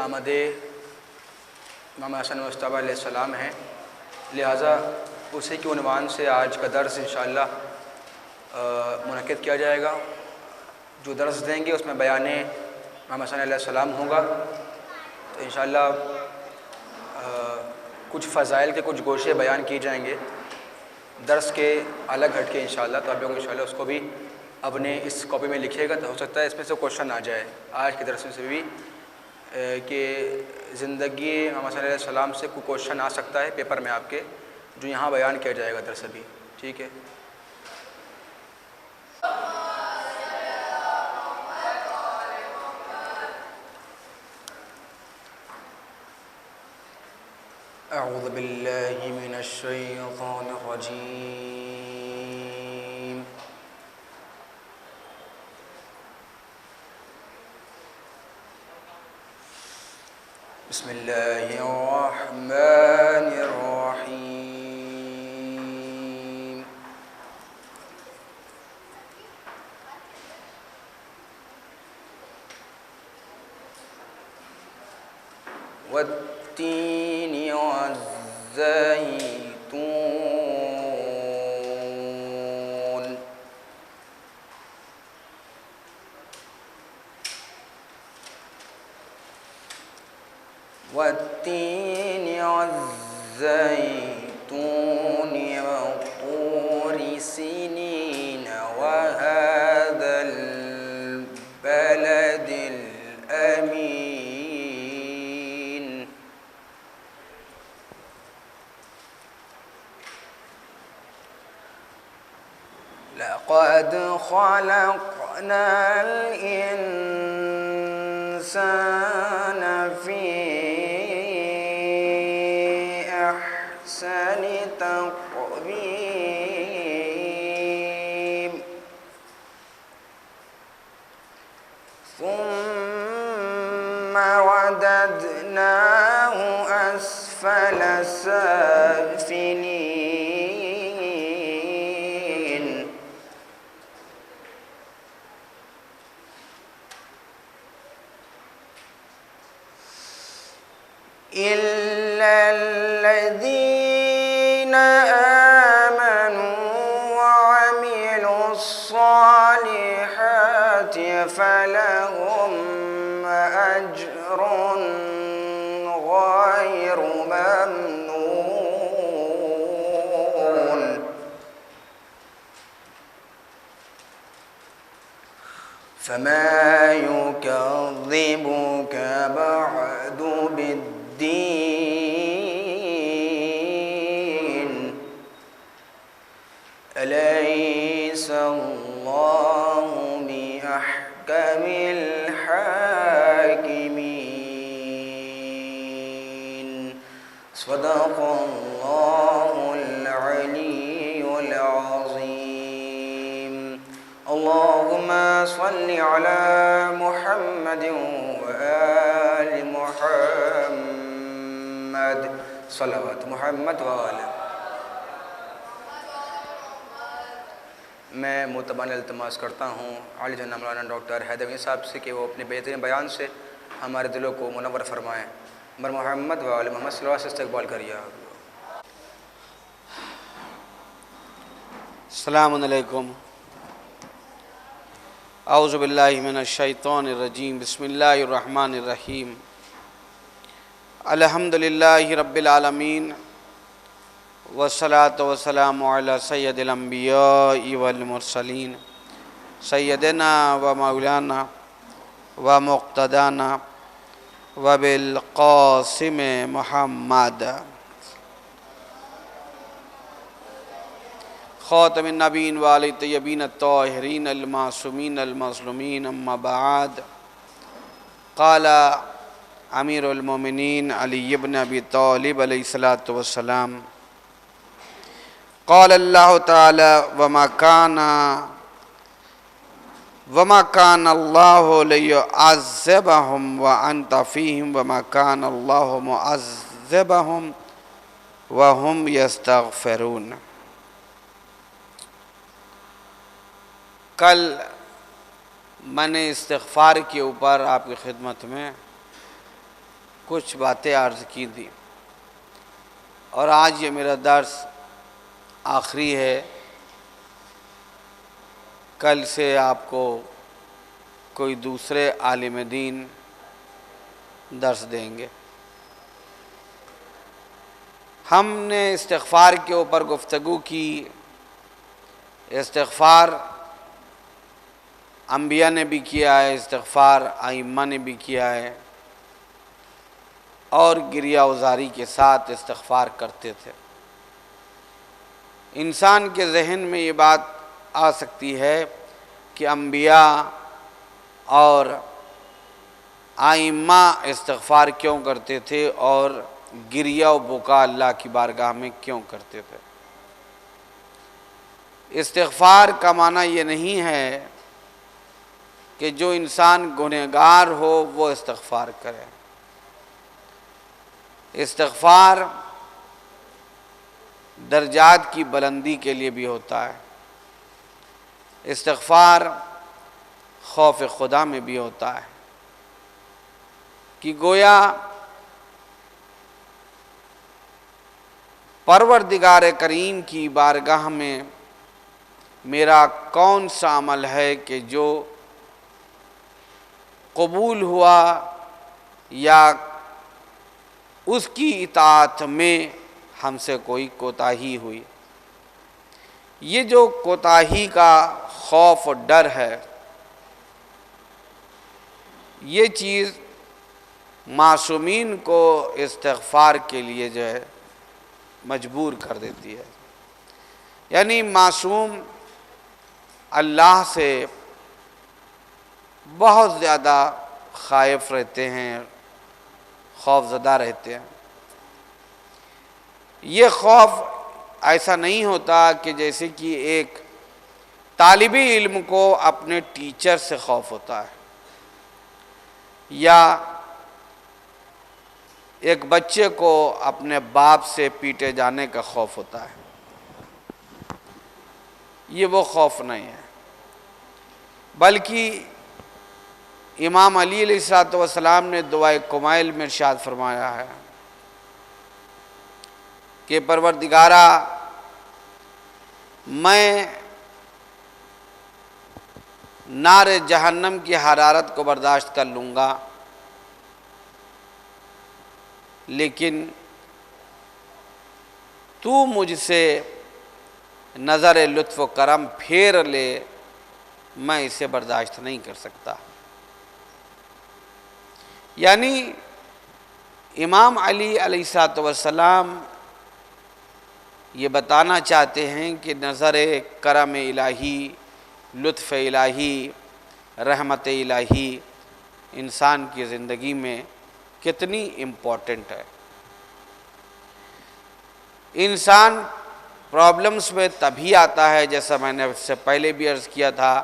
आमद इमाम हसन मुस्तफ़ा अलैहिस्सलाम है, लिहाजा उसी के उन्वान से आज का दर्स इंशाअल्लाह मुनक़िद किया जाएगा। जो दर्स देंगे उसमें बयान इमाम हसन अलैहिस्सलाम होगा। तो इंशाअल्लाह कुछ फ़ज़ाइल के कुछ गोशे बयान किए जाएंगे दर्स के अलग हट के इंशाअल्लाह। तो आप लोग इंशाअल्लाह उसको भी अपने इस कॉपी में लिखिएगा, तो हो सकता है इसमें से क्वेश्चन आ जाए आज के दर्स में से भी कि ज़िंदगी इमाम हसन अलैहिस्सलाम से कोई क्वेश्चन आ सकता है पेपर में आपके, जो यहाँ बयान किया जाएगा दर्स अभी। ठीक है। अऊज़ु बिल्लाहि मिनश शैतानिर रजीम। बिस्मिल्लाहिर्रहमानिर्रहीम। वत्तीनि वज़्ज़ैतून वत्तीनि वज़्ज़ैतून वतूरि सीनीन वहाज़ल बलदिल अमीन। लक़द ख़लक़नल इंसान फ़ी अहसनि तक़वीम सुम्म वददनाहु अस्फ़ल साफ़िलीन। इल्लल्लज़ीन आमनू वअमिलुस्सालिहाति फलहुम अज्रुन गैरु ममनून। फमा युकज़्ज़िबुक बअदु बिद्दीन अलैहिस्सलाहु बिअहकमिल हाकिमीन। सदक़ल्लाहुल अलियुल अज़ीम। अल्लाहुम्मा सल्लि अला मुहम्मदिन व आलि मुहम्मद सल्लल्लाहु मुहम्मद व आलि। मैं मुतबन इल्तिमास करता हूँ आली जनाब मौलाना डॉक्टर हैदर साहब से कि वो अपने बेहतरीन बयान से हमारे दिलों को मुनव्वर फरमाएँ। मर मोहम्मद व आलि मोहम्मद सल्लल्लाहु अलैहि वसल्लम से इस्तक़बाल करिए। अस्सलामु अलैकुम। औज़ु बिल्लाहि मिनश शैतानिर रजीम। बिस्मिल्लाहिर रहमानिर रहीम। अल्हम्दुलिल्लाहि रब्बिल आलमीन वस्सलातु वस्सलामु अला सय्यदिल अंबियाइ वल मुरसलीन सय्यदिना व मौलाना व मुक़्तदाना व बिल क़ासिम मुहम्मद ख़ातमिन नबीन व आलि तय्यबीन अत्ताहिरीन अल मासूमीन अल मज़लूमीन अम्मा बाद। क़ाल अमीरुल मोमिनीन अली इब्न अबी तालिब अलैहिस्सलातु वस्सलाम क़ाल अल्लाहु तआला वमा कान अल्लाहु लियुअज़्ज़िबहुम व अन्त फ़ीहिम वमा कान अल्लाहु मुअज़्ज़िबहुम व हुम यस्तग़फ़िरून। कल मैंने इस्तिग़फ़ार के ऊपर आपकी खिदमत में कुछ बातें अर्ज़ की थी और आज ये मेरा दर्स आखिरी है। कल से आपको कोई दूसरे आलिम दीन दर्स देंगे। हमने इस्तिग़फ़ार के ऊपर गुफ्तगू की। इस्तिग़फ़ार अंबिया ने भी किया है, इस्तिग़फ़ार आइम्मा ने भी किया है और गिरिया उज़ारी के साथ इस्तिग़फ़ार करते थे। इंसान के जहन में ये बात आ सकती है कि अंबिया और आइम्मा इस्तिग़फ़ार क्यों करते थे और गिरिया व बुका अल्लाह की बारगाह में क्यों करते थे। इस्तिग़फ़ार का माना ये नहीं है कि जो इंसान गुनहगार हो वो इस्तिग़फ़ार करे। इस्तिग़फ़ार दर्जात की बुलंदी के लिए भी होता है। इस्तिग़फ़ार खौफ खुदा में भी होता है कि गोया परवरदिगार करीम की बारगाह में मेरा कौन सा अमल है कि जो कबूल हुआ या उसकी इताअत में हमसे कोई कोताही हुई। ये जो कोताही का खौफ और डर है, ये चीज़ मासूमीन को इस्तिग़फ़ार के लिए जो है मजबूर कर देती है। यानी मासूम अल्लाह से बहुत ज़्यादा ख़ाइफ़ रहते हैं, खौफज़दा रहते हैं। ये खौफ ऐसा नहीं होता कि जैसे कि एक तालिबी इल्म को अपने टीचर से खौफ होता है या एक बच्चे को अपने बाप से पीटे जाने का खौफ होता है। ये वो खौफ नहीं है, बल्कि इमाम अली अलैहिस्सलाम ने दुआए कुमैल में इरशाद फरमाया है कि परवरदिगारा, मैं नारे जहन्नम की हरारत को बर्दाश्त कर लूँगा, लेकिन तू मुझसे नज़र लुत्फ़ व करम फेर ले, मैं इसे बर्दाश्त नहीं कर सकता। यानी इमाम अली अलैहिस्सलाम ये बताना चाहते हैं कि नज़र करम इलाही, लुत्फ़ इलाही, रहमत इलाही इंसान की ज़िंदगी में कितनी इम्पोर्टेंट है। इंसान प्रॉब्लम्स में तभी आता है, जैसा मैंने इससे पहले भी अर्ज़ किया था,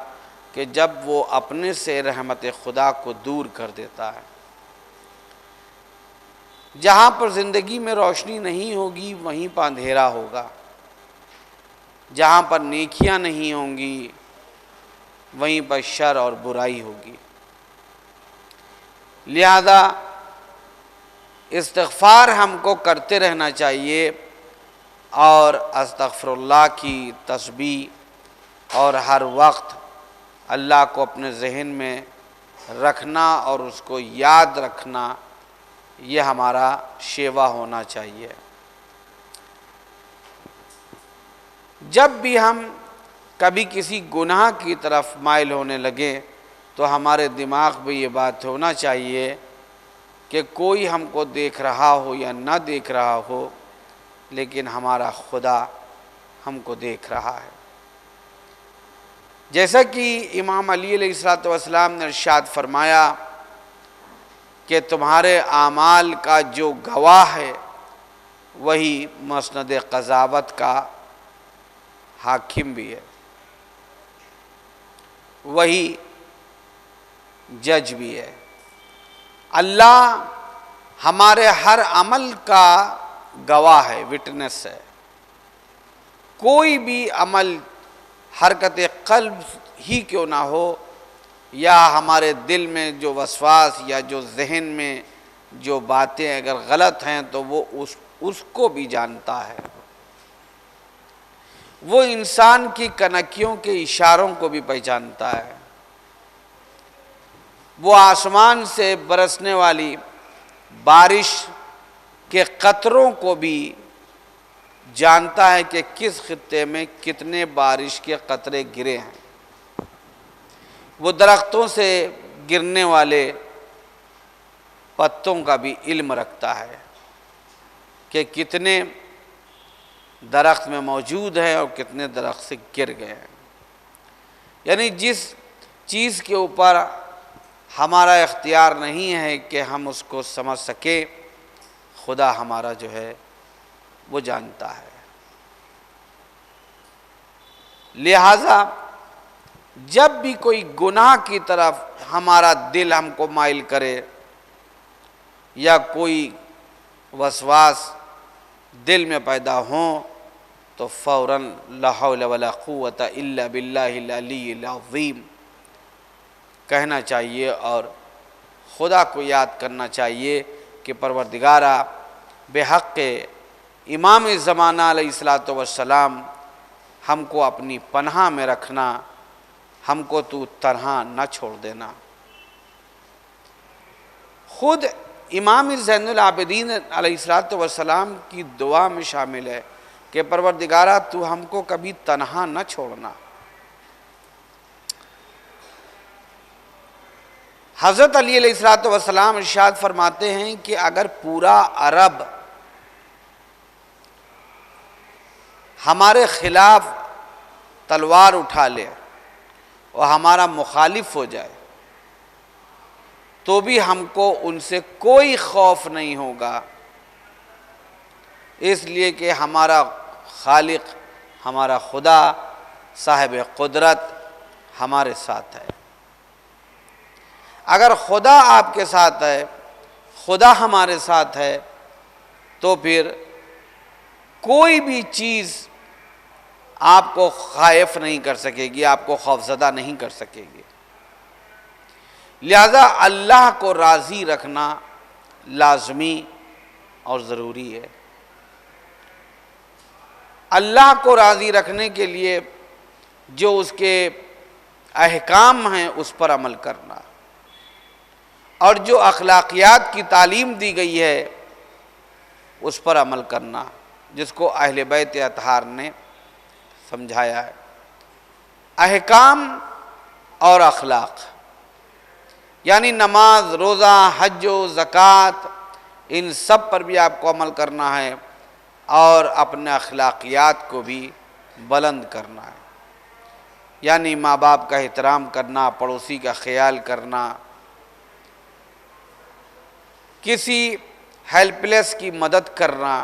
कि जब वो अपने से रहमत खुदा को दूर कर देता है। जहाँ पर ज़िंदगी में रोशनी नहीं होगी वहीं पर अंधेरा होगा, जहाँ पर नेकियां नहीं होंगी वहीं पर शर और बुराई होगी। लिहाजा इस्तिग़फ़ार हमको करते रहना चाहिए और अस्तग़फ़िरुल्लाह की तस्बीह और हर वक्त अल्लाह को अपने ज़हन में रखना और उसको याद रखना, ये हमारा शेवा होना चाहिए। जब भी हम कभी किसी गुनाह की तरफ माइल होने लगे तो हमारे दिमाग में ये बात होना चाहिए कि कोई हमको देख रहा हो या ना देख रहा हो, लेकिन हमारा खुदा हमको देख रहा है। जैसा कि इमाम अली अलैहिस्सलाम ने इरशाद फरमाया कि तुम्हारे आमाल का जो गवाह है वही मसनद क़ज़ावत का हाकिम भी है, वही जज भी है। अल्लाह हमारे हर अमल का गवाह है, विटनेस है। कोई भी अमल हरकत क़ल्ब ही क्यों ना हो, या हमारे दिल में जो वसवास या जो जहन में जो बातें अगर गलत हैं तो वो उसको भी जानता है। वो इंसान की कनकियों के इशारों को भी पहचानता है। वो आसमान से बरसने वाली बारिश के कतरों को भी जानता है कि किस खित्ते में कितने बारिश के कतरे गिरे हैं। वो दरख्तों से गिरने वाले पत्तों का भी इल्म रखता है कि कितने दरख्त में मौजूद है और कितने दरख्त से गिर गए हैं। यानी जिस चीज़ के ऊपर हमारा इख्तियार नहीं है कि हम उसको समझ सके, खुदा हमारा जो है वो जानता है। लिहाजा जब भी कोई गुनाह की तरफ हमारा दिल हमको माइल करे या कोई वसवास दिल में पैदा हो तो फ़ौरन ला हौला वला कुव्वता इल्ला बिल्लाहिल अलीय्यिल अज़ीम कहना चाहिए और खुदा को याद करना चाहिए कि परवरदिगारा बेहक़ इमाम ज़माना अलैहिस्सलातु वस्सलाम हमको अपनी पनाह में रखना, हमको तू तन्हा न छोड़ देना। खुद इमाम ज़ैनुल आबिदीन अलैहिस्सलातु वस्सलाम की दुआ में शामिल है कि परवरदिगारा तू हमको कभी तन्हा न छोड़ना। हज़रत अली अलैहिस्सलातु वस्सलाम इरशाद फरमाते हैं कि अगर पूरा अरब हमारे ख़िलाफ़ तलवार उठा ले और हमारा मुखालिफ हो जाए तो भी हमको उनसे कोई खौफ नहीं होगा, इसलिए कि हमारा खालिक, हमारा खुदा साहिब कुदरत हमारे साथ है। अगर खुदा आपके साथ है, खुदा हमारे साथ है, तो फिर कोई भी चीज़ आपको खाइफ नहीं कर सकेगी, आपको खौफज़दा नहीं कर सकेगी। लिहाजा अल्लाह को राज़ी रखना लाज़मी और ज़रूरी है। अल्लाह को राज़ी रखने के लिए जो उसके अहकाम हैं उस पर अमल करना और जो अखलाकियात की तालीम दी गई है उस पर अमल करना, जिसको अहले बैत अतहार ने समझाया है। अहकाम और अखलाक यानी नमाज, रोज़ा, हज, ज़कात, इन सब पर भी आपको अमल करना है और अपने अखलाकियात को भी बुलंद करना है। यानी माँ बाप का एहतराम करना, पड़ोसी का ख्याल करना, किसी हेल्पलेस की मदद करना,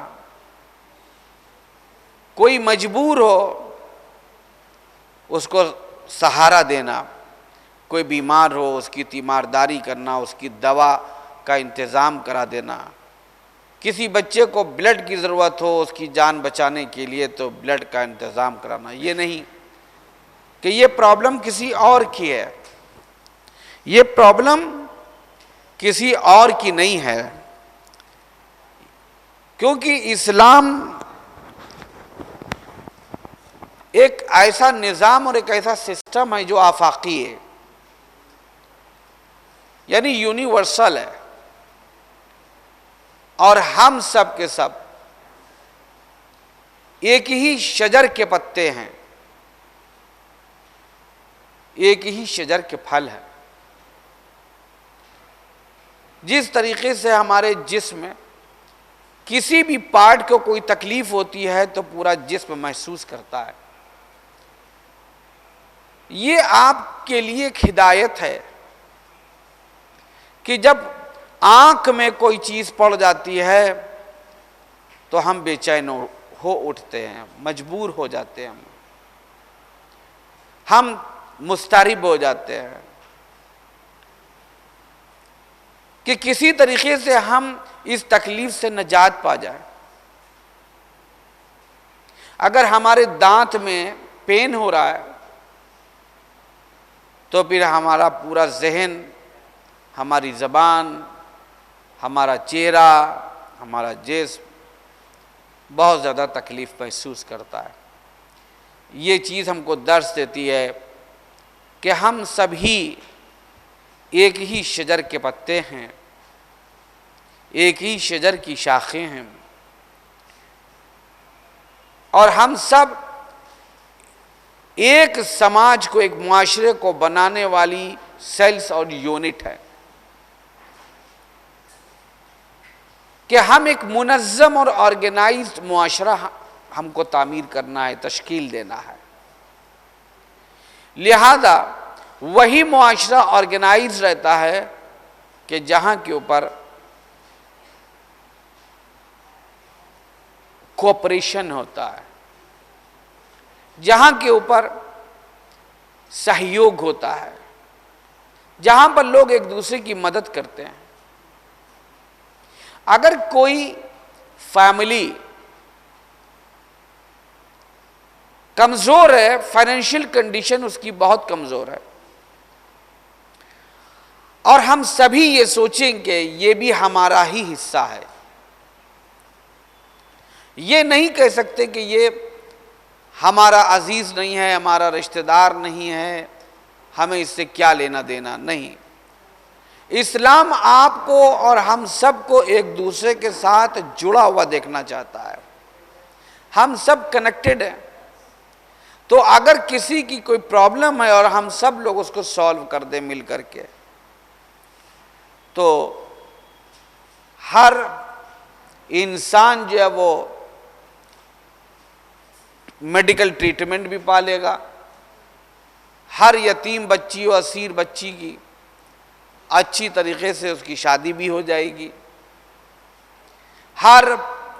कोई मजबूर हो उसको सहारा देना, कोई बीमार हो उसकी तीमारदारी करना, उसकी दवा का इंतज़ाम करा देना, किसी बच्चे को ब्लड की ज़रूरत हो उसकी जान बचाने के लिए तो ब्लड का इंतज़ाम कराना। ये नहीं कि ये प्रॉब्लम किसी और की है, ये प्रॉब्लम किसी और की नहीं है, क्योंकि इस्लाम एक ऐसा निज़ाम और एक ऐसा सिस्टम है जो आफाकी है, यानी यूनिवर्सल है और हम सब के सब एक ही शजर के पत्ते हैं, एक ही शजर के फल हैं। जिस तरीके से हमारे जिस्म में किसी भी पार्ट को कोई तकलीफ होती है तो पूरा जिस्म महसूस करता है, ये आपके लिए एक हिदायत है कि जब आंख में कोई चीज़ पड़ जाती है तो हम बेचैन हो उठते हैं, मजबूर हो जाते हैं, हम मुस्तरिब हो जाते हैं कि किसी तरीके से हम इस तकलीफ से निजात पा जाए। अगर हमारे दांत में पेन हो रहा है तो फिर हमारा पूरा जहन, हमारी ज़बान, हमारा चेहरा, हमारा जिस्म बहुत ज़्यादा तकलीफ़ महसूस करता है। ये चीज़ हमको दर्स देती है कि हम सभी एक ही शजर के पत्ते हैं, एक ही शजर की शाखें हैं, और हम सब एक समाज को, एक मुआशरे को बनाने वाली सेल्स और यूनिट है कि हम एक मुनज़्ज़म और ऑर्गेनाइज्ड मुआशरा हमको तामीर करना है, तश्कील देना है। लिहाजा वही मुआशरा ऑर्गेनाइज रहता है कि जहाँ के ऊपर कोऑपरेशन होता है, जहाँ के ऊपर सहयोग होता है, जहाँ पर लोग एक दूसरे की मदद करते हैं। अगर कोई फैमिली कमज़ोर है, फाइनेंशियल कंडीशन उसकी बहुत कमज़ोर है, और हम सभी ये सोचें कि ये भी हमारा ही हिस्सा है, ये नहीं कह सकते कि ये हमारा अजीज़ नहीं है, हमारा रिश्तेदार नहीं है, हमें इससे क्या लेना देना नहीं। इस्लाम आपको और हम सबको एक दूसरे के साथ जुड़ा हुआ देखना चाहता है। हम सब कनेक्टेड हैं, तो अगर किसी की कोई प्रॉब्लम है और हम सब लोग उसको सॉल्व कर दें मिल करके, तो हर इंसान जो है वो मेडिकल ट्रीटमेंट भी पा लेगा, हर यतीम बच्ची और असीर बच्ची की अच्छी तरीके से उसकी शादी भी हो जाएगी, हर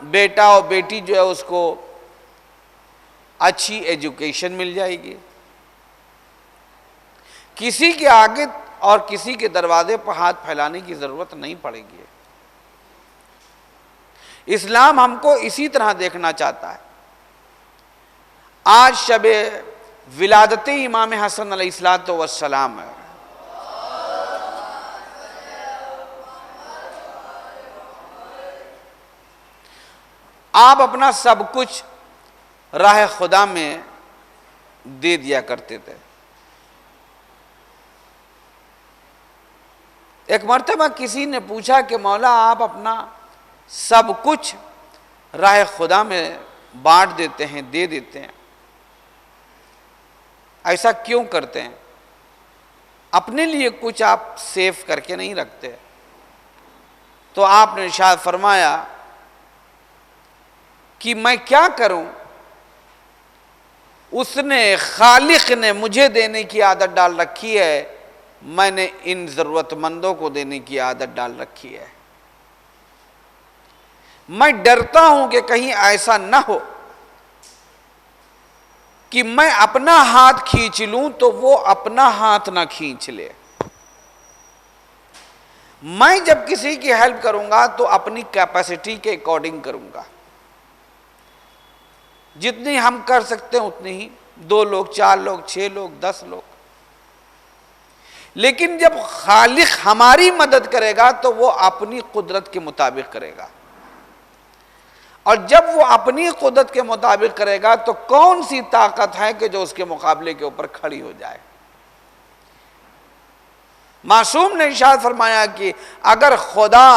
बेटा और बेटी जो है उसको अच्छी एजुकेशन मिल जाएगी, किसी के आगे और किसी के दरवाजे पर हाथ फैलाने की ज़रूरत नहीं पड़ेगी। इस्लाम हमको इसी तरह देखना चाहता है। आज शब विलादत इमाम हसन अलैहिस्सलातु वस्सलाम है। आप अपना सब कुछ राह खुदा में दे दिया करते थे। एक मर्तबा किसी ने पूछा कि मौला आप अपना सब कुछ राह खुदा में बांट देते हैं, दे देते हैं, ऐसा क्यों करते हैं? अपने लिए कुछ आप सेव करके नहीं रखते? तो आपने इरशाद फरमाया कि मैं क्या करूं, उसने खालिक ने मुझे देने की आदत डाल रखी है, मैंने इन ज़रूरतमंदों को देने की आदत डाल रखी है। मैं डरता हूं कि कहीं ऐसा ना हो कि मैं अपना हाथ खींच लूं तो वो अपना हाथ ना खींच ले। मैं जब किसी की हेल्प करूंगा तो अपनी कैपेसिटी के अकॉर्डिंग करूंगा, जितनी हम कर सकते हैं उतनी ही, 2 लोग, 4 लोग, 6 लोग, 10 लोग। लेकिन जब खालिक हमारी मदद करेगा तो वो अपनी कुदरत के मुताबिक करेगा, और जब वो अपनी कुदरत के मुताबिक करेगा तो कौन सी ताकत है कि जो उसके मुकाबले के ऊपर खड़ी हो जाए। मासूम ने इरशाद फरमाया कि अगर खुदा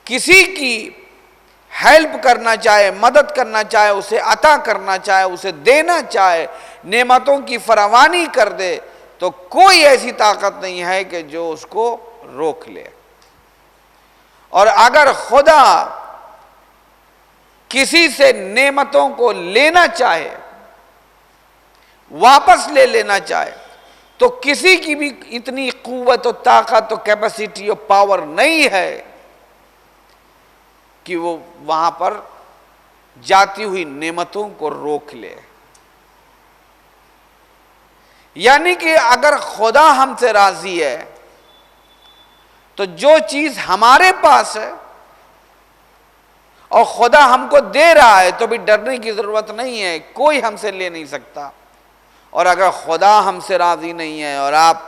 किसी की हेल्प करना चाहे, मदद करना चाहे, उसे अता करना चाहे, उसे देना चाहे, नेमतों की फरावानी कर दे, तो कोई ऐसी ताकत नहीं है कि जो उसको रोक ले। और अगर खुदा किसी से नेमतों को लेना चाहे, वापस ले लेना चाहे, तो किसी की भी इतनी कुव्वत और ताकत और कैपेसिटी और पावर नहीं है कि वो वहां पर जाती हुई नेमतों को रोक ले। यानी कि अगर खुदा हमसे राजी है तो जो चीज हमारे पास है और खुदा हमको दे रहा है तो भी डरने की जरूरत नहीं है, कोई हमसे ले नहीं सकता। और अगर खुदा हमसे राजी नहीं है, और आप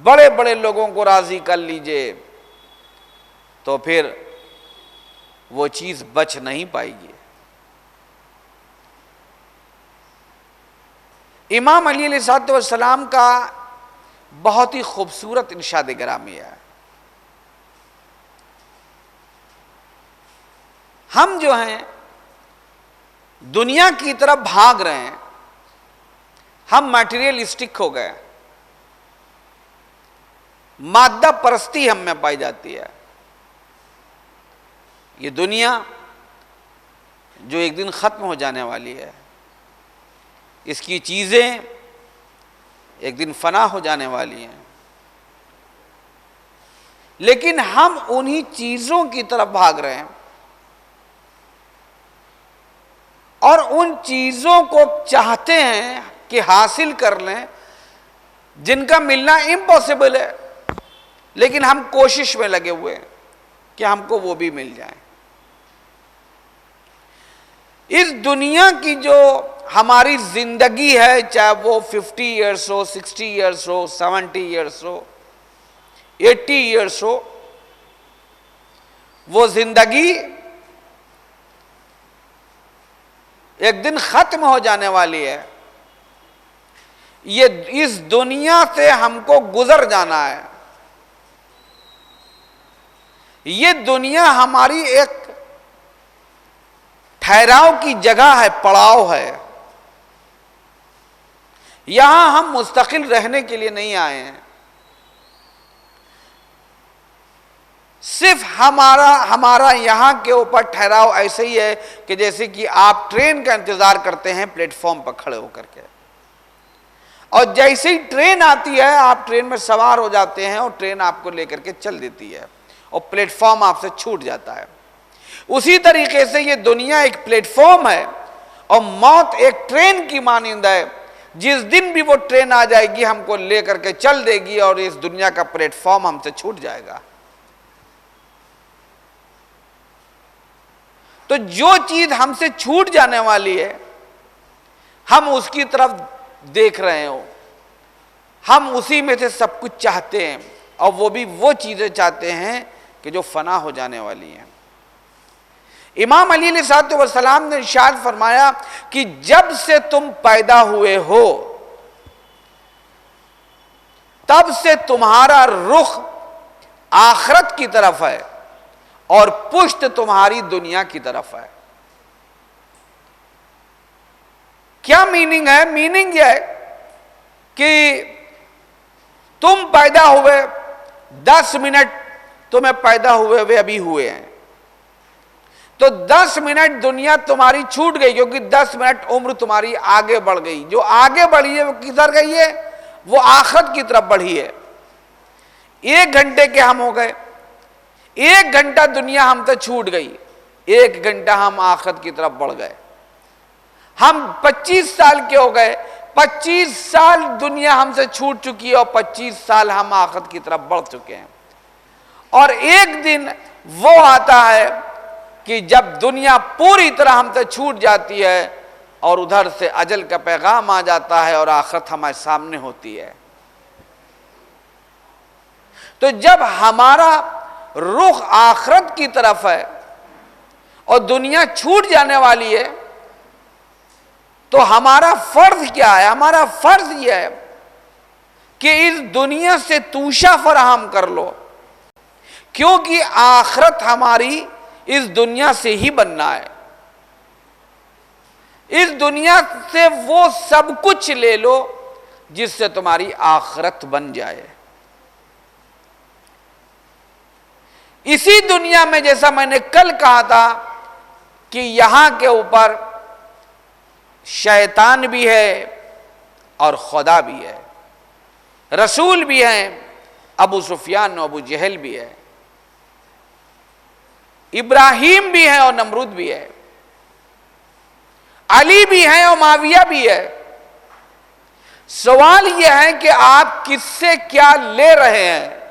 बड़े बड़े लोगों को राजी कर लीजिए, तो फिर वो चीज बच नहीं पाएगी। इमाम अली अलैहिस्सलाम का बहुत ही खूबसूरत इरशाद गिरामी है। हम जो हैं दुनिया की तरफ भाग रहे हैं, हम मटेरियलिस्टिक हो गए, मादा परस्ती हम में पाई जाती है। ये दुनिया जो एक दिन खत्म हो जाने वाली है, इसकी चीजें एक दिन फना हो जाने वाली हैं, लेकिन हम उन्हीं चीजों की तरफ भाग रहे हैं और उन चीजों को चाहते हैं कि हासिल कर लें जिनका मिलना इम्पॉसिबल है, लेकिन हम कोशिश में लगे हुए हैं कि हमको वो भी मिल जाए। इस दुनिया की जो हमारी जिंदगी है, चाहे वो 50 ईयर्स हो, 60 ईयर्स हो, 70 ईयर्स हो, 80 ईयर्स हो, वो जिंदगी एक दिन खत्म हो जाने वाली है। ये इस दुनिया से हमको गुजर जाना है। ये दुनिया हमारी एक ठहराव की जगह है, पड़ाव है। यहां हम मुस्तकिल रहने के लिए नहीं आए हैं। सिर्फ हमारा यहां के ऊपर ठहराव ऐसे ही है कि जैसे कि आप ट्रेन का इंतजार करते हैं प्लेटफॉर्म पर खड़े होकर के, और जैसे ही ट्रेन आती है आप ट्रेन में सवार हो जाते हैं और ट्रेन आपको लेकर के चल देती है और प्लेटफॉर्म आपसे छूट जाता है। उसी तरीके से ये दुनिया एक प्लेटफॉर्म है और मौत एक ट्रेन की मानिंद है। जिस दिन भी वो ट्रेन आ जाएगी हमको लेकर के चल देगी और इस दुनिया का प्लेटफॉर्म हमसे छूट जाएगा। तो जो चीज हमसे छूट जाने वाली है हम उसकी तरफ देख रहे हो, हम उसी में से सब कुछ चाहते हैं और वो भी वो चीजें चाहते हैं कि जो फना हो जाने वाली हैं। इमाम अली अलैहिस्सलाम ने इरशाद फरमाया कि जब से तुम पैदा हुए हो तब से तुम्हारा रुख आखिरत की तरफ है और पुष्ट तुम्हारी दुनिया की तरफ है। क्या मीनिंग है? मीनिंग यह है कि तुम पैदा हुए 10 मिनट तुम्हें पैदा हुए अभी हुए हैं, तो 10 मिनट दुनिया तुम्हारी छूट गई, क्योंकि 10 मिनट उम्र तुम्हारी आगे बढ़ गई। जो आगे बढ़ी है वो किधर गई है? वो आखिरत की तरफ बढ़ी है। 1 घंटे के हम हो गए, 1 घंटा दुनिया हमसे छूट गई, 1 घंटा हम आखिरत की तरफ बढ़ गए। हम 25 साल के हो गए, 25 साल दुनिया हमसे छूट चुकी है और 25 साल हम आखिरत की तरफ बढ़ चुके हैं। और एक दिन वो आता है कि जब दुनिया पूरी तरह हमसे छूट जाती है और उधर से अजल का पैगाम आ जाता है और आखिरत हमारे सामने होती है। तो जब हमारा रुख आखिरत की तरफ है और दुनिया छूट जाने वाली है, तो हमारा फर्ज क्या है? हमारा फर्ज यह है कि इस दुनिया से तूशा फराहम कर लो, क्योंकि आखिरत हमारी इस दुनिया से ही बनना है। इस दुनिया से वो सब कुछ ले लो जिससे तुम्हारी आखिरत बन जाए। इसी दुनिया में, जैसा मैंने कल कहा था, कि यहां के ऊपर शैतान भी है और खुदा भी है, रसूल भी हैं, अबू सुफियान और अबू जहल भी है, इब्राहिम भी है और नमरूद भी है, अली भी है और माविया भी है। सवाल यह है कि आप किससे क्या ले रहे हैं?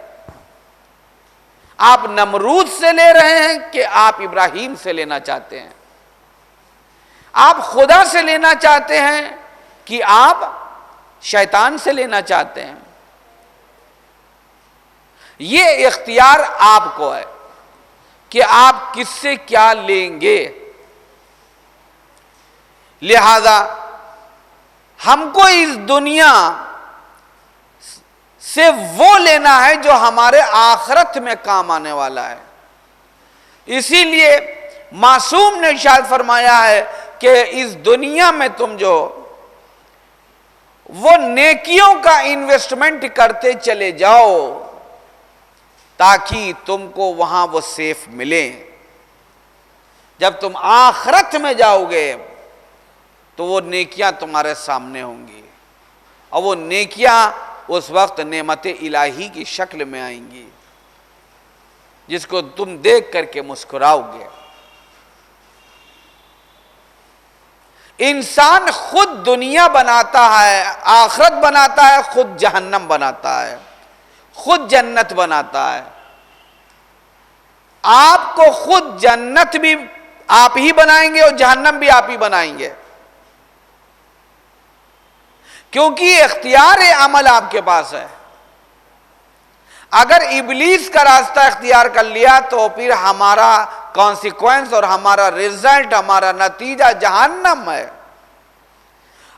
आप नमरूद से ले रहे हैं कि आप इब्राहिम से लेना चाहते हैं? आप खुदा से लेना चाहते हैं कि आप शैतान से लेना चाहते हैं? ये इख्तियार आपको है। कि आप किससे क्या लेंगे। लिहाजा हमको इस दुनिया से वो लेना है जो हमारे आखिरत में काम आने वाला है। इसीलिए मासूम ने इरशाद फरमाया है कि इस दुनिया में तुम जो वो नेकियों का इन्वेस्टमेंट करते चले जाओ ताकि तुमको वहां वो सेफ मिले। जब तुम आखिरत में जाओगे तो वो नेकियां तुम्हारे सामने होंगी और वो नेकियां उस वक्त नेमत इलाही की शक्ल में आएंगी जिसको तुम देख करके मुस्कुराओगे। इंसान खुद दुनिया बनाता है, आखिरत बनाता है, खुद जहन्नम बनाता है, खुद जन्नत बनाता है। आपको खुद जन्नत भी आप ही बनाएंगे और जहन्नम भी आप ही बनाएंगे, क्योंकि इख्तियार अमल आपके पास है। अगर इब्लीस का रास्ता इख्तियार कर लिया तो फिर हमारा कॉन्सिक्वेंस और हमारा रिजल्ट, हमारा नतीजा जहन्नम है।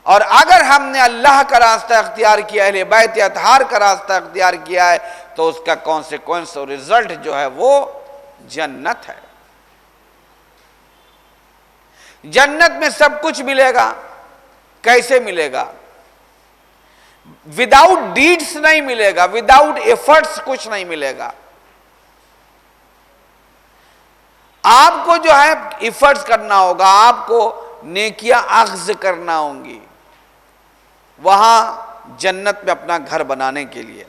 और अगर हमने अल्लाह का रास्ता इख्तियार किया, अहले बैत अतहार का रास्ता इख्तियार किया है, तो उसका कॉन्सिक्वेंस और रिजल्ट जो है वो जन्नत है। जन्नत में सब कुछ मिलेगा। कैसे मिलेगा? विदाउट डीड्स नहीं मिलेगा, विदाउट एफर्ट्स कुछ नहीं मिलेगा। आपको जो है एफर्ट्स करना होगा, आपको नेकियां अख्ज़ करना होंगी वहां जन्नत में अपना घर बनाने के लिए।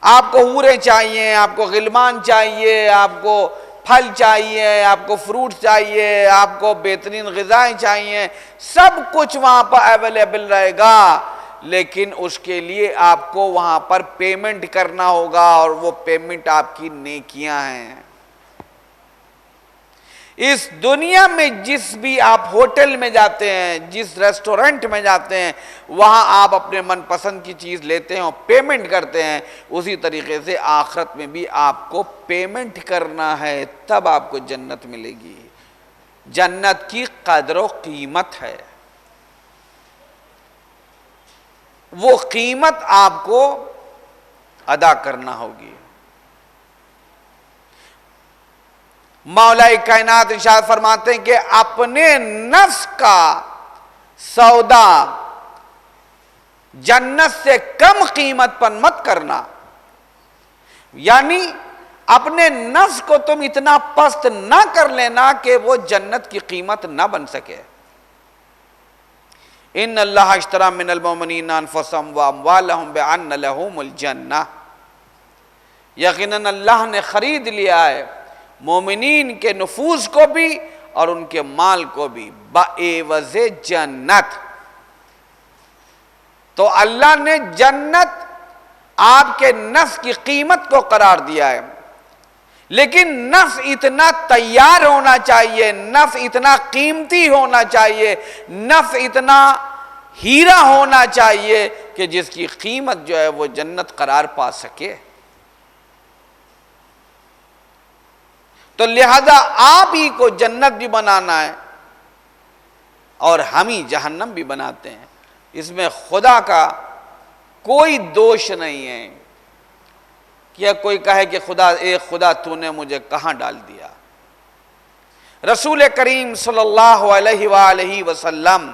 आपको हूरें चाहिए, आपको गिलमान चाहिए, आपको फल चाहिए, आपको फ्रूट चाहिए, आपको बेहतरीन ग़िज़ाएं चाहिए, सब कुछ वहां पर अवेलेबल रहेगा। लेकिन उसके लिए आपको वहां पर पेमेंट करना होगा और वो पेमेंट आपकी नेकियां हैं। इस दुनिया में जिस भी आप होटल में जाते हैं, जिस रेस्टोरेंट में जाते हैं, वहां आप अपने मनपसंद की चीज लेते हैं और पेमेंट करते हैं। उसी तरीके से आखिरत में भी आपको पेमेंट करना है, तब आपको जन्नत मिलेगी। जन्नत की कदर व कीमत है, वो कीमत आपको अदा करना होगी। मौला कायनात इरशाद फरमाते हैं कि अपने नफ्स का सौदा जन्नत से कम कीमत पर मत करना। यानी अपने नफ्स को तुम इतना पस्त ना कर लेना कि वो जन्नत की कीमत ना बन सके। इन अल्लाह अश्तरा मिनल मोमिनीना अनफुसहुम व अमवालहुम बिअन्न लहुमुल जन्नह, यकीनन अल्लाह ने खरीद लिया है मोमिनीन के नफूस को भी और उनके माल को भी बाएवज़े जन्नत। तो अल्लाह ने जन्नत आपके नफ्स की कीमत को करार दिया है, लेकिन नफ्स इतना तैयार होना चाहिए, नफ्स इतना कीमती होना चाहिए, नफ्स इतना हीरा होना चाहिए कि जिसकी कीमत जो है वो जन्नत करार पा सके। तो लिहाजा आप ही को जन्नत भी बनाना है और हम ही जहन्नम भी बनाते हैं। इसमें खुदा का कोई दोष नहीं है कि कोई कहे कि खुदा, ए खुदा तूने मुझे कहां डाल दिया। रसूल करीम सल्लल्लाहु अलैहि वसल्लम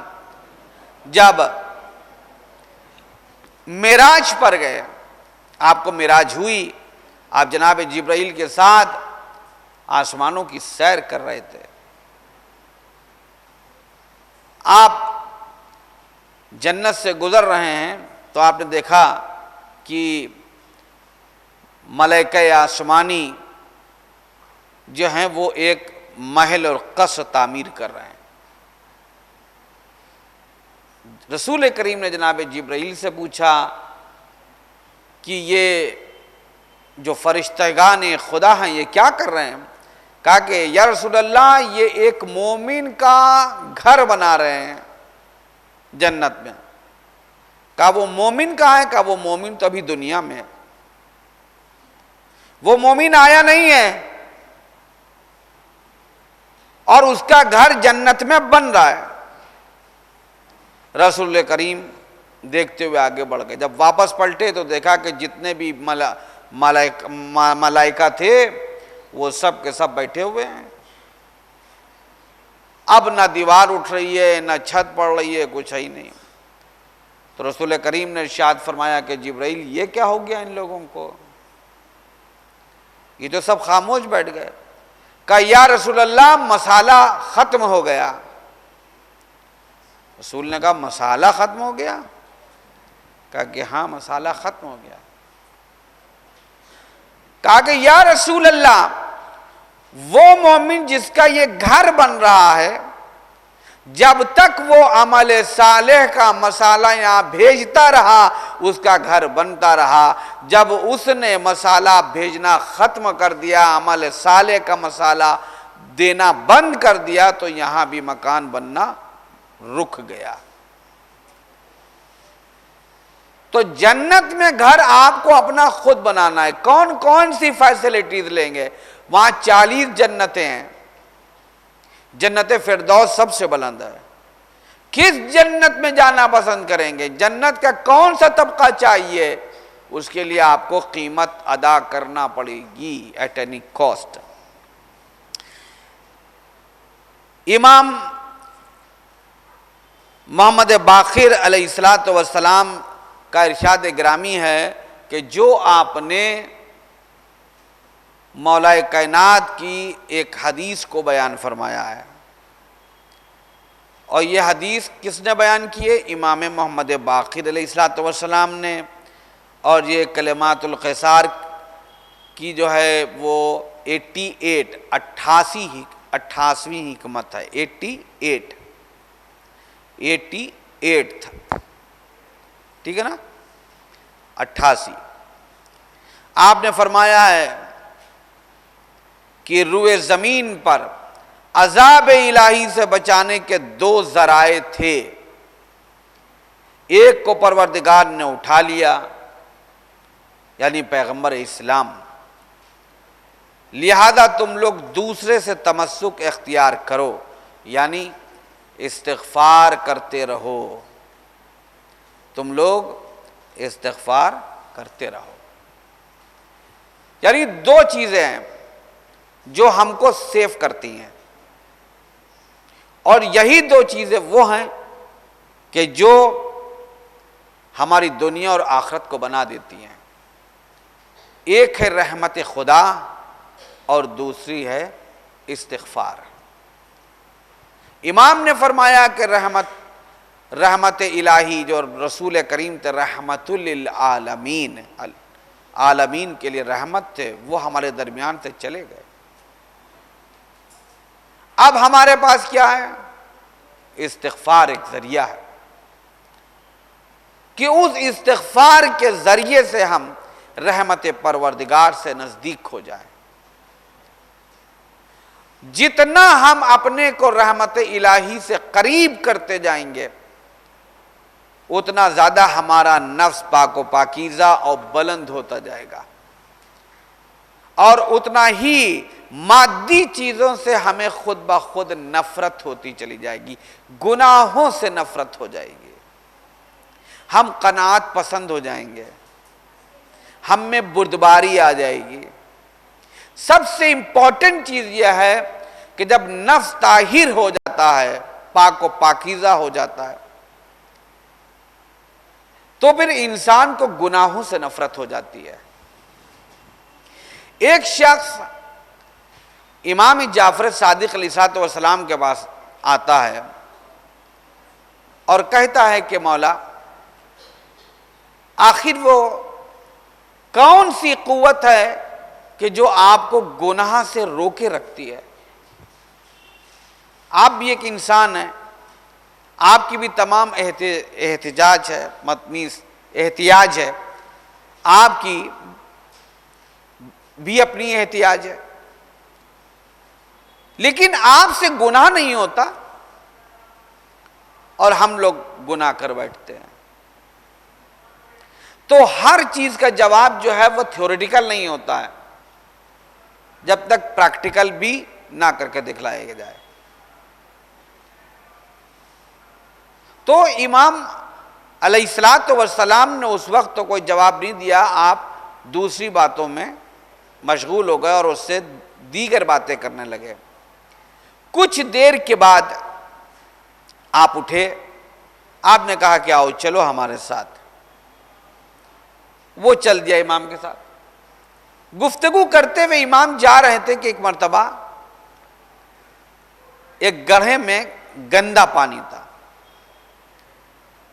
जब मिराज पर गए, आपको मिराज हुई, आप जनाब जिब्राइल के साथ आसमानों की सैर कर रहे थे। आप जन्नत से गुजर रहे हैं तो आपने देखा कि मलाइका आसमानी जो हैं वो एक महल और कसर तामीर कर रहे हैं। रसूल करीम ने जनाब जिब्राइल से पूछा कि ये जो फरिश्तेगान खुदा हैं ये क्या कर रहे हैं? कहा कि या रसूल अल्लाह, ये एक मोमिन का घर बना रहे हैं जन्नत में। कहा वो मोमिन कहाँ है? कहा वो मोमिन तो अभी दुनिया में है, वो मोमिन आया नहीं है। और उसका घर जन्नत में बन रहा है। रसूल करीम देखते हुए आगे बढ़ गए। जब वापस पलटे तो देखा कि जितने भी मलाइका थे वो सब के सब बैठे हुए हैं। अब ना दीवार उठ रही है, ना छत पड़ रही है, कुछ है ही नहीं। तो रसूल करीम ने इरशाद फरमाया कि जिब्राइल ये क्या हो गया इन लोगों को, ये तो सब खामोश बैठ गए। कहा या रसूल अल्लाह मसाला खत्म हो गया। रसूल ने कहा मसाला खत्म हो गया? कहा कि हाँ मसाला खत्म हो गया। कहा कि या रसूल अल्लाह वो मोमिन जिसका ये घर बन रहा है, जब तक वो अमल सालेह का मसाला यहां भेजता रहा उसका घर बनता रहा। जब उसने मसाला भेजना खत्म कर दिया, अमल सालेह का मसाला देना बंद कर दिया, तो यहां भी मकान बनना रुक गया। तो जन्नत में घर आपको अपना खुद बनाना है। कौन कौन सी फैसिलिटीज लेंगे? वहां 40 जन्नतें हैं। जन्नत फिरदौस सबसे बुलंद है। किस जन्नत में जाना पसंद करेंगे? जन्नत का कौन सा तबका चाहिए? उसके लिए आपको कीमत अदा करना पड़ेगी एट एनी कॉस्ट। इमाम मोहम्मद बाकिर अलैहिस्सलातु वस्सलाम का इरशाद ग्रामी है कि जो आपने मौलाए कायनात की एक हदीस को बयान फरमाया है, और यह हदीस किसने बयान की है? इमाम मोहम्मद बाकिर अलैहिस्सलातु वस्सलाम ने। और ये कलिमातुल क़िसार की जो है वो 88वीं हिकमत है। 88 था, ठीक है ना? 88। आपने फरमाया है कि रुए जमीन पर अजाब इलाही से बचाने के 2 जराए थे। एक को परवरदिगार ने उठा लिया, यानी पैगंबर इस्लाम। लिहाजा तुम लोग दूसरे से तमस्सुक इख्तियार करो, यानी इस्तिग़फ़ार करते रहो। तुम लोग इस्तिग़फ़ार करते रहो। यानी 2 चीजें हैं जो हमको सेफ करती हैं, और यही 2 चीजें वो हैं कि जो हमारी दुनिया और आखिरत को बना देती हैं। एक है रहमत खुदा और दूसरी है इस्तिग़फ़ार। इमाम ने फरमाया कि रहमत इलाही जो रसूल करीम थे, रहमतुल लिल आलमीन, आलमीन के लिए रहमत थे, वो हमारे दरमियान से चले गए। अब हमारे पास क्या है? इस्तिग़फ़ार एक जरिया है कि उस इस्तिग़फ़ार के जरिए से हम रहमत परवरदिगार से नजदीक हो जाए। जितना हम अपने को रहमत इलाही से करीब करते जाएंगे, उतना ज्यादा हमारा नफ्स पाको पाकीज़ा और बुलंद होता जाएगा, और उतना ही मादी चीजों से हमें खुद ब खुद नफरत होती चली जाएगी, गुनाहों से नफरत हो जाएगी, हम कनात पसंद हो जाएंगे, हम में बुर्दबारी आ जाएगी। सबसे इंपॉर्टेंट चीज यह है कि जब नफ्स ताहिर हो जाता है, पाको पाकीज़ा हो जाता है, तो फिर इंसान को गुनाहों से नफरत हो जाती है। एक शख्स इमाम जाफर सादिक अलैहिस्सलाम के पास आता है और कहता है कि मौला, आखिर वो कौन सी कुव्वत है कि जो आपको गुनाह से रोके रखती है? आप भी एक इंसान हैं, आपकी भी तमाम एहतिजाज है, मतनीस एहतियाज है, आपकी भी अपनी एहतियाज है, लेकिन आपसे गुनाह नहीं होता और हम लोग गुनाह कर बैठते हैं। तो हर चीज का जवाब जो है वो थ्योरेटिकल नहीं होता है जब तक प्रैक्टिकल भी ना करके दिखलाया जाए। तो इमाम अलैहिस्सलातु वस्सलाम ने उस वक्त तो कोई जवाब नहीं दिया, आप दूसरी बातों में मशगूल हो गए और उससे दीगर बातें करने लगे। कुछ देर के बाद आप उठे, आपने कहा कि आओ चलो हमारे साथ। वो चल दिया इमाम के साथ। गुफ्तगू करते हुए इमाम जा रहे थे कि एक मर्तबा एक गड्ढे में गंदा पानी था।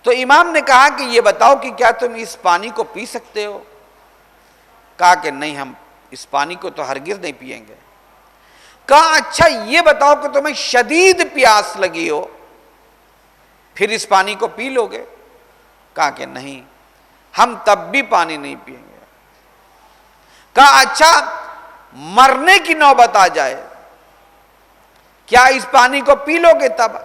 तो इमाम ने कहा कि ये बताओ कि क्या तुम इस पानी को पी सकते हो? कहा कि नहीं, हम इस पानी को तो हरगिज नहीं पिएंगे। कहा अच्छा ये बताओ कि तुम्हें शदीद प्यास लगी हो, फिर इस पानी को पी लोगे? कहा कि नहीं, हम तब भी पानी नहीं पिएंगे। कहा अच्छा मरने की नौबत आ जाए, क्या इस पानी को पी लोगे तब?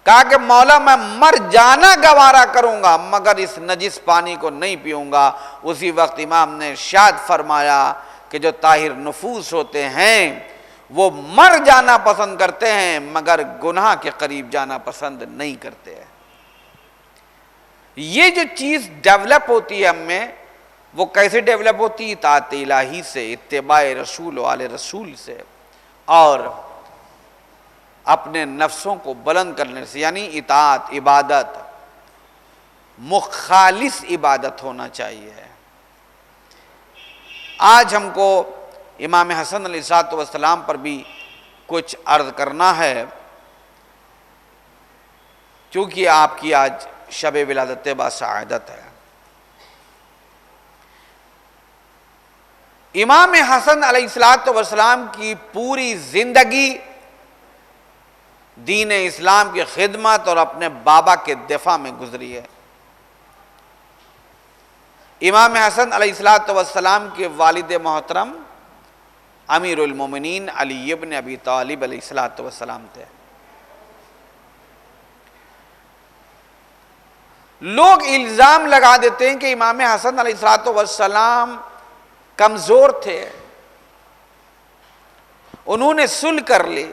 कहा कि मौला मैं मर जाना गवारा करूंगा मगर इस नजिस पानी को नहीं पीऊंगा। उसी वक्त इमाम ने इरशाद फरमाया कि जो ताहिर नफूस होते हैं वो मर जाना पसंद करते हैं मगर गुनाह के करीब जाना पसंद नहीं करते हैं। ये जो चीज डेवलप होती है हम में, वो कैसे डेवलप होती है? इताअत इलाही से, इत्तिबाए रसूल वाले रसूल से, और अपने नफ्सों को बुलंद करने से। यानी इताअत इबादत मुखालिस इबादत होना चाहिए। आज हमको इमाम हसन अलैहिस्सलाम पर भी कुछ अर्ज करना है, क्योंकि आपकी आज शब विलादत बासआदत है। इमाम हसन अलैहिस्सलाम की पूरी जिंदगी दीन इस्लाम की खिदमत और अपने बाबा के दिफा में गुजरी है। इमाम हसन अलैहिस्सलाम के वालिद मोहतरम अमीरुल मोमिनीन अली इब्न अबी तालिब अलैहिस्सलाम थे। लोग इल्जाम लगा देते हैं कि इमाम हसन अलैहिस्सलाम कमजोर थे, उन्होंने सुलह कर ली।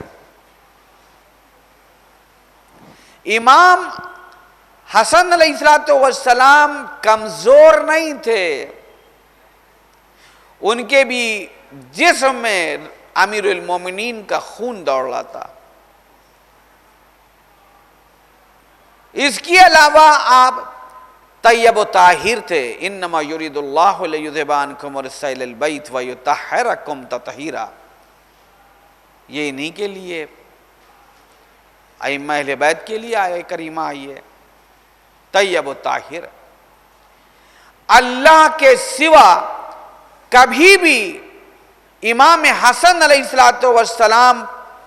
इमाम हसन अलैहिस्सलाम कमजोर नहीं थे, उनके भी जिस्म में अमीरुल मोमिनीन का खून दौड़ रहा था। इसके अलावा आप तय्यब ताहिर थे। इन्नमा युरिदुल्लाहु लियुज़हिबा अन्कुम रिज्सअल बैत व युतahhirakum ततहीरा। ये इन्हीं के लिए, अइम्मा अहले बैत के लिए आए करीमा आई है तय्यब ताहिर। अल्लाह के सिवा कभी भी इमाम हसन अलैहिस्सलाम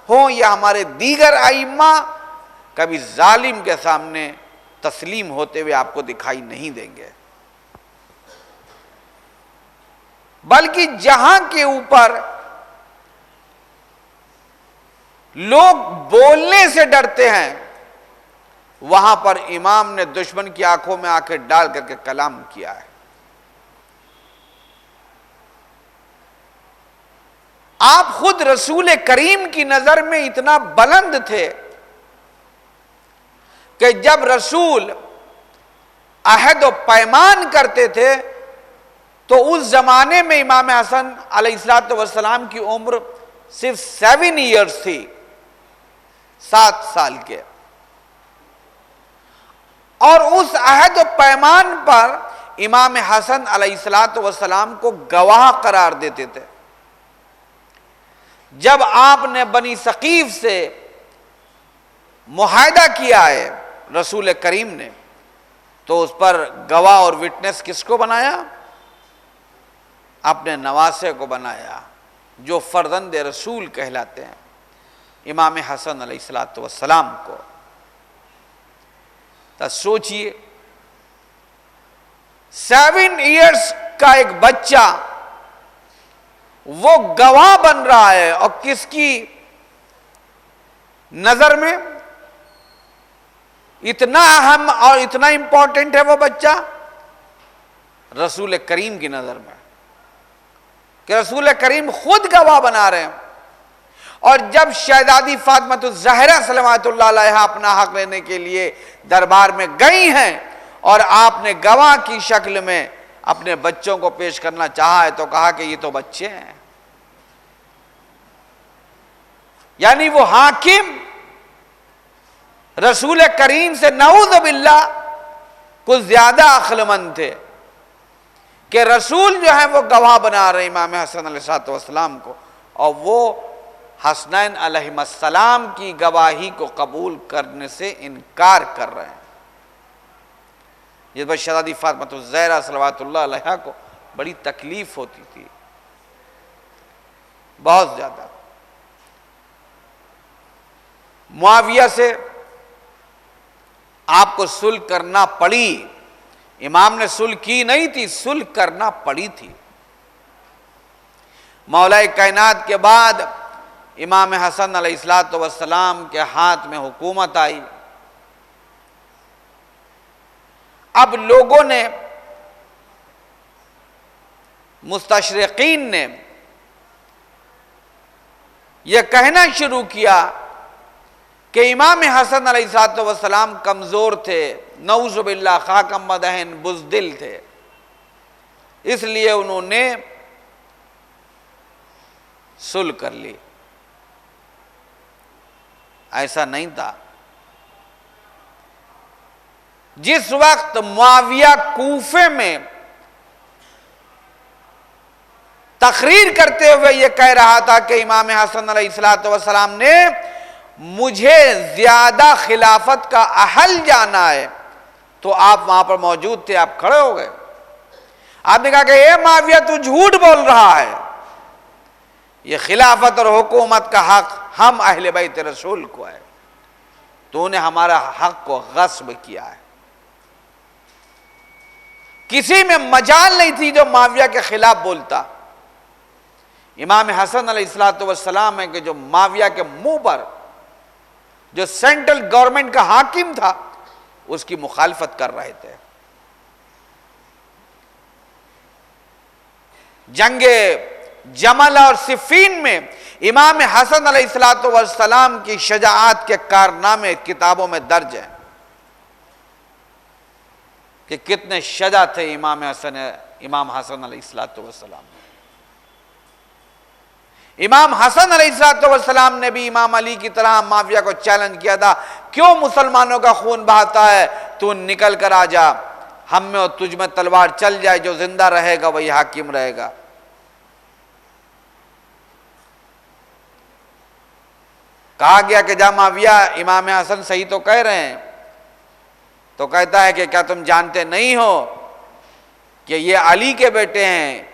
हो या हमारे दीगर अइम्मा कभी जालिम के सामने तस्लीम होते हुए आपको दिखाई नहीं देंगे, बल्कि जहां के ऊपर लोग बोलने से डरते हैं वहां पर इमाम ने दुश्मन की आंखों में आंखें डाल करके कलाम किया है। आप खुद रसूल करीम की नजर में इतना बुलंद थे कि जब रसूल अहद व पैमान करते थे तो उस जमाने में इमाम हसन अलैहिस्सलाम की उम्र सिर्फ 7 ईयर्स थी, 7 साल के। और उस अहद व पैमान पर इमाम हसन अलैहिस्सलाम को गवाह करार देते थे। जब आपने बनी सकीफ से मुआहदा किया है रसूल करीम ने, तो उस पर गवाह और विटनेस किसको बनाया? अपने नवासे को बनाया, जो फर्जंद रसूल कहलाते हैं, इमाम हसन अलैहिस्सलाम को। तो सोचिए 7 ईयर्स का एक बच्चा वो गवाह बन रहा है, और किसकी नजर में? इतना अहम और इतना इंपॉर्टेंट है वो बच्चा रसूल करीम की नजर में, कि रसूल करीम खुद गवाह बना रहे हैं। और जब शहजादी फातिमा ज़हरा सलावतुल्लाह अलैहा अपना हक लेने के लिए दरबार में गई हैं और आपने गवाह की शक्ल में अपने बच्चों को पेश करना चाहा है, तो कहा कि ये तो बच्चे हैं। यानी वो हाकिम रसूल करीम से नऊज़ बिल्लाह कुछ ज्यादा अक्लमंद थे कि रसूल जो है वो गवाह बना रहे इमाम हसन अलैहिस्सलाम को, और वो हसनैन अलैहिस्सलाम की गवाही को कबूल करने से इनकार कर रहे हैं। जिस पर शहज़ादी फातिमा ज़हरा सलावतुल्लाह अलैहा को बड़ी तकलीफ होती थी, बहुत ज्यादा। मुआविया से आपको सुलह करना पड़ी, इमाम ने सुलह की नहीं थी, सुलह करना पड़ी थी। मौला कायनात के बाद इमाम हसन अलैहिस्सलाम के हाथ में हुकूमत आई। अब लोगों ने, मुस्तशरिकीन ने यह कहना शुरू किया कि इमाम हसन अलैहिस्सलाम कमजोर थे, नऊज़ बिल्लाह खाकम मदहन बुज़दिल थे, इसलिए उन्होंने सुलह कर ली। ऐसा नहीं था। जिस वक्त मुआविया कूफे में तकरीर करते हुए यह कह रहा था कि इमाम हसन अलैहिस्सलाम ने मुझे ज्यादा खिलाफत का अहल जाना है, तो आप वहां पर मौजूद थे, आप खड़े हो गए। आपने कहा कि ये मुआविया तू झूठ बोल रहा है, ये खिलाफत और हुकूमत का हक हम अहले बैत रसूल को है, तूने हमारा हक को गस्ब किया है। किसी में मजाल नहीं थी जो मुआविया के खिलाफ बोलता। इमाम हसन अलैहिस्सलाम है कि जो मुआविया के मुंह पर, जो सेंट्रल गवर्नमेंट का हाकिम था, उसकी मुखालफत कर रहे थे। जंगे जमल और सिफीन में इमाम हसन अलैहिस्सलाम की शजाअत के कारनामे किताबों में दर्ज हैं कि कितने शजा थे इमाम हसन अलैहिस्सलाम। इमाम हसन अलैहिस्सलाम ने भी इमाम अली की तरह मुआविया को चैलेंज किया था, क्यों मुसलमानों का खून बहाता है, तू निकल कर आ जा, हम में और तुझ में तलवार चल जाए, जो जिंदा रहेगा वही हाकिम रहेगा। कहा गया कि जा मुआविया, इमाम हसन सही तो कह रहे हैं, तो कहता है कि क्या तुम जानते नहीं हो कि ये अली के बेटे हैं,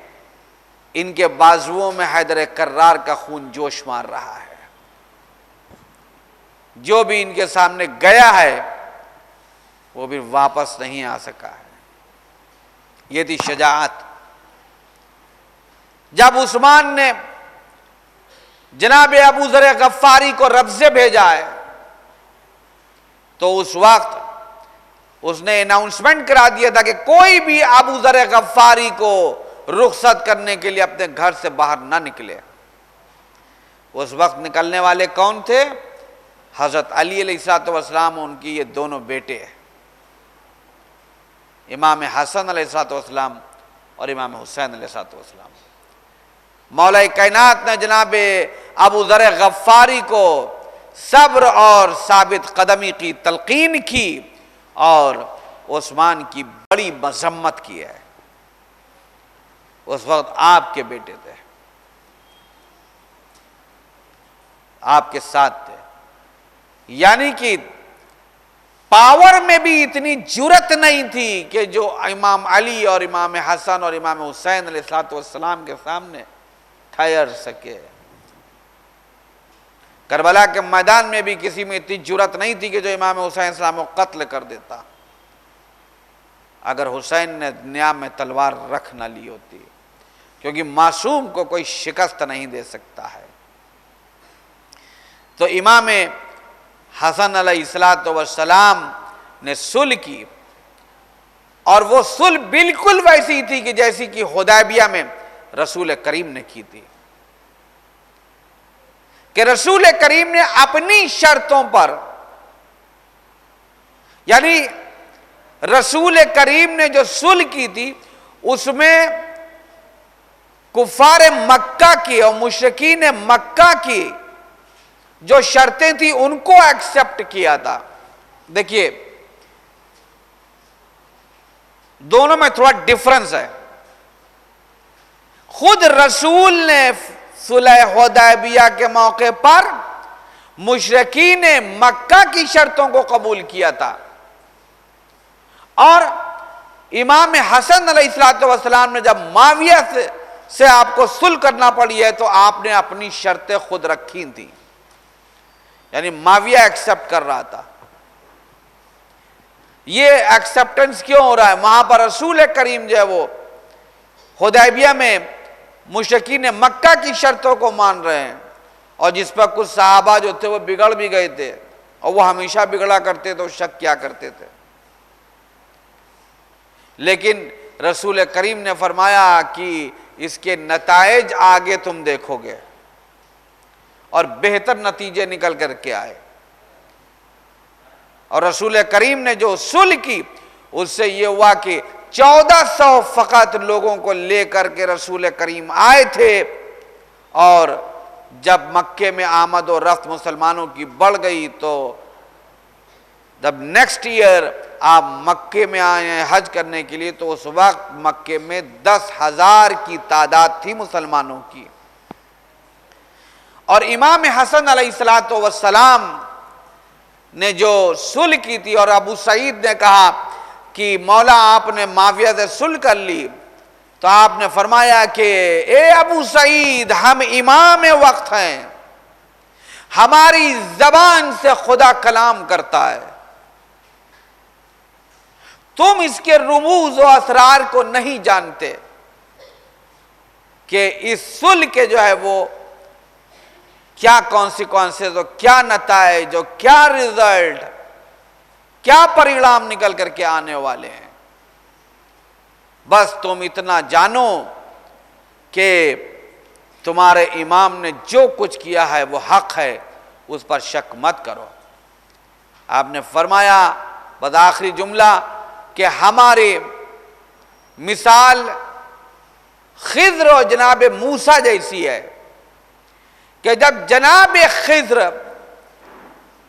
इनके बाजुओं में हैदर कर्रार का खून जोश मार रहा है, जो भी इनके सामने गया है वो भी वापस नहीं आ सका है। ये थी शजाअत। जब उस्मान ने जनाब अबू ज़र गफ्फारी को रब्ज़े भेजा है, तो उस वक्त उसने अनाउंसमेंट करा दिया था कि कोई भी अबू ज़र गफ्फारी को रुखसत करने के लिए अपने घर से बाहर ना निकले। उस वक्त निकलने वाले कौन थे? हजरत अली अलैहिस्सलाम, उनकी ये दोनों बेटे हैं, इमाम हसन अलैहिस्सलाम और इमाम हुसैन अलैहिस्सलाम। मौला कायनात ने जनाब अबू ज़र गफ्फारी को सब्र और साबित कदमी की तलकीन की और उस्मान की बड़ी मजम्मत की है। उस वक्त आपके बेटे थे, आपके साथ थे, यानी कि पावर में भी इतनी जुरत नहीं थी कि जो इमाम अली और इमाम हसन और इमाम हुसैन अलैहिस्सलाम के सामने ठहर सके। करबला के मैदान में भी किसी में इतनी जुरत नहीं थी कि जो इमाम हुसैन अलैहिस्सलाम को कत्ल कर देता, अगर हुसैन ने नियाम में तलवार रख न ली होती, क्योंकि मासूम को कोई शिकस्त नहीं दे सकता है। तो इमाम हसन अलैहिस्सलाम ने सुलह की, और वो सुलह बिल्कुल वैसी थी कि जैसी कि हुदैबिया में रसूल करीम ने की थी। कि रसूल करीम ने अपनी शर्तों पर, यानी रसूल करीम ने जो सुलह की थी उसमें कुफार मक्का की और मुशरिकीन मक्का की जो शर्तें थी उनको एक्सेप्ट किया था। देखिए दोनों में थोड़ा डिफरेंस है। खुद रसूल ने सुलह हुदैबिया के मौके पर मुशरिकीन मक्का की शर्तों को कबूल किया था और इमाम हसन अलैहिस्सलाम ने जब माविया से आपको सुलह करना पड़ी है तो आपने अपनी शर्तें खुद रखी थी, यानी माविया एक्सेप्ट कर रहा था। ये एक्सेप्टेंस क्यों हो रहा है? वहां पर रसूल करीम जो है वो हुदैबिया में मुशरिकीन मक्का की शर्तों को मान रहे हैं और जिस पर कुछ सहाबा जो थे वो बिगड़ भी गए थे और वो हमेशा बिगड़ा करते तो शक क्या करते थे। लेकिन रसूल करीम ने फरमाया कि इसके नताइज आगे तुम देखोगे और बेहतर नतीजे निकल करके आए। और रसूल करीम ने जो सुलह की उससे ये हुआ कि 1400 फकत लोगों को लेकर के रसूल करीम आए थे और जब मक्के में आमद और रफ्त मुसलमानों की बढ़ गई तो जब नेक्स्ट ईयर आप मक्के में आए हैं हज करने के लिए तो उस वक्त मक्के में 10,000 की तादाद थी मुसलमानों की। और इमाम हसन अलैहिस्सलातु वस्सलाम ने जो सुलह की थी और अबू सईद ने कहा कि मौला आपने माविया से सुलह कर ली तो आपने फरमाया कि ए अबू सईद हम इमाम वक्त हैं, हमारी जबान से खुदा कलाम करता है, तुम इसके रुमूज और असरार को नहीं जानते कि इस सुलह के जो है वो क्या कॉन्सिक्वेंसेस और क्या नताइज और क्या रिजल्ट, क्या परिणाम निकल करके आने वाले हैं। बस तुम इतना जानो कि तुम्हारे इमाम ने जो कुछ किया है वो हक है, उस पर शक मत करो। आपने फरमाया बस आखिरी जुमला कि हमारे मिसाल खिज्र और जनाब मूसा जैसी है कि जब जनाब खिज्र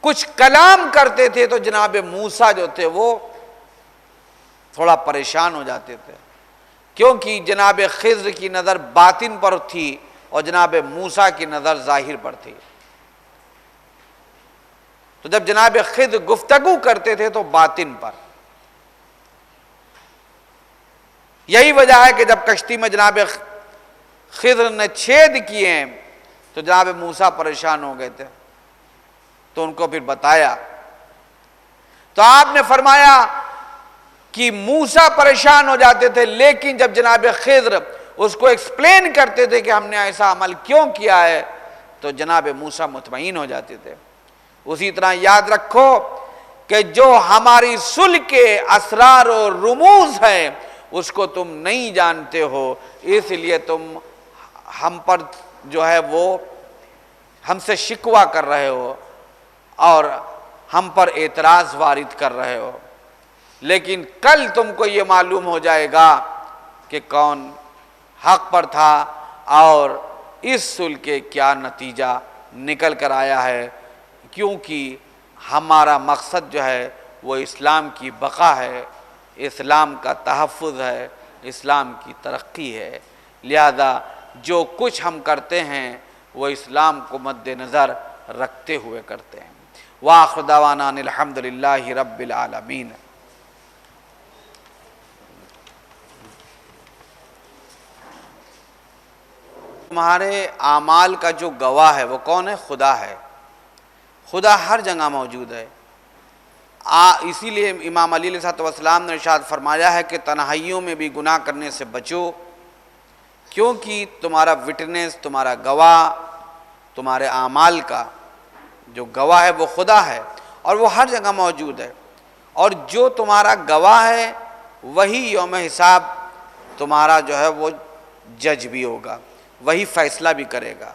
कुछ कलाम करते थे तो जनाब मूसा जो थे वो थोड़ा परेशान हो जाते थे, क्योंकि जनाब खिज्र की नज़र बातिन पर थी और जनाब मूसा की नज़र जाहिर पर थी। तो जब जनाब खिज्र गुफ्तगू करते थे तो बातिन पर। यही वजह है कि जब कश्ती में जनाब खिज्र ने छेद किए हैं तो जनाब मूसा परेशान हो गए थे, तो उनको फिर बताया तो आपने फरमाया कि मूसा परेशान हो जाते थे, लेकिन जब जनाब खिज्र उसको एक्सप्लेन करते थे कि हमने ऐसा अमल क्यों किया है तो जनाब मूसा मुतमईन हो जाते थे। उसी तरह याद रखो कि जो हमारी सुलह के असरार और रुमूज हैं उसको तुम नहीं जानते हो, इसलिए तुम हम पर जो है वो हमसे शिकवा कर रहे हो और हम पर एतराज़ वारिद कर रहे हो। लेकिन कल तुमको ये मालूम हो जाएगा कि कौन हक पर था और इस सुलह के क्या नतीजा निकल कर आया है, क्योंकि हमारा मकसद जो है वो इस्लाम की बका है, इस्लाम का तहफ़्फ़ुज़ है, इस्लाम की तरक्की है। लिहाजा जो कुछ हम करते हैं वो इस्लाम को मद्देनज़र रखते हुए करते हैं। वाखिर दावाना अनिल हम्दुलिल्लाहि रब्बिल आलमीन। तुम्हारे आमाल का जो गवाह है वो कौन है? खुदा है। खुदा हर जगह मौजूद है। इसीलिए इमाम अली अलैहिस्सलाम ने इरशाद फरमाया है कि तन्हाइयों में भी गुनाह करने से बचो, क्योंकि तुम्हारा विटनेस, तुम्हारा गवाह, तुम्हारे आमाल का जो गवाह है वो खुदा है और वो हर जगह मौजूद है। और जो तुम्हारा गवाह है वही यौम हिसाब तुम्हारा जो है वो जज भी होगा, वही फैसला भी करेगा।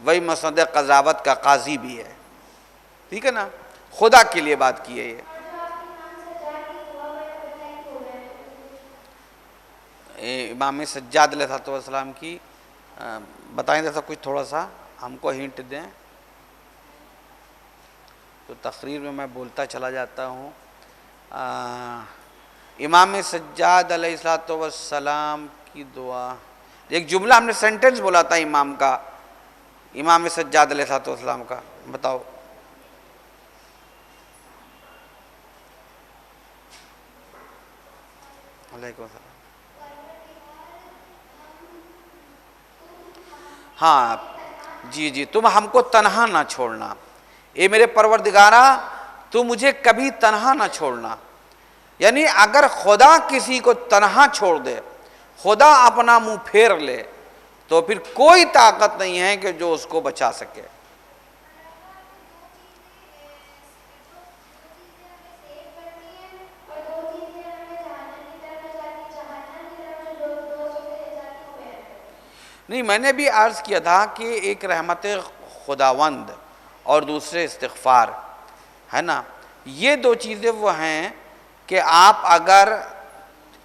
वही मसनद क़ज़ावत का काजी भी है। ठीक है ना, खुदा के लिए बात की है ये। इमाम सज्जाद अलैहिस्सलाम की बताएं जैसा कुछ थोड़ा सा हमको हिंट दें, तो तकरीर में मैं बोलता चला जाता हूँ। इमाम सज्जाद अलैहिस्सलाम की दुआ, एक जुमला हमने सेंटेंस बोला था इमाम का, इमाम सज्जाद अलैहिस्सलाम का, बताओ। वालेकुम सलाम। हाँ जी जी, तुम हमको तन्हा ना छोड़ना, ए मेरे परवरदिगारा तू मुझे कभी तन्हा ना छोड़ना। यानी अगर खुदा किसी को तन्हा छोड़ दे, खुदा अपना मुंह फेर ले, तो फिर कोई ताकत नहीं है कि जो उसको बचा सके। नहीं, मैंने भी अर्ज़ किया था कि एक रहमत खुदावंद और दूसरे इस्तिग़फ़ार है ना, ये दो चीज़ें वो हैं कि आप अगर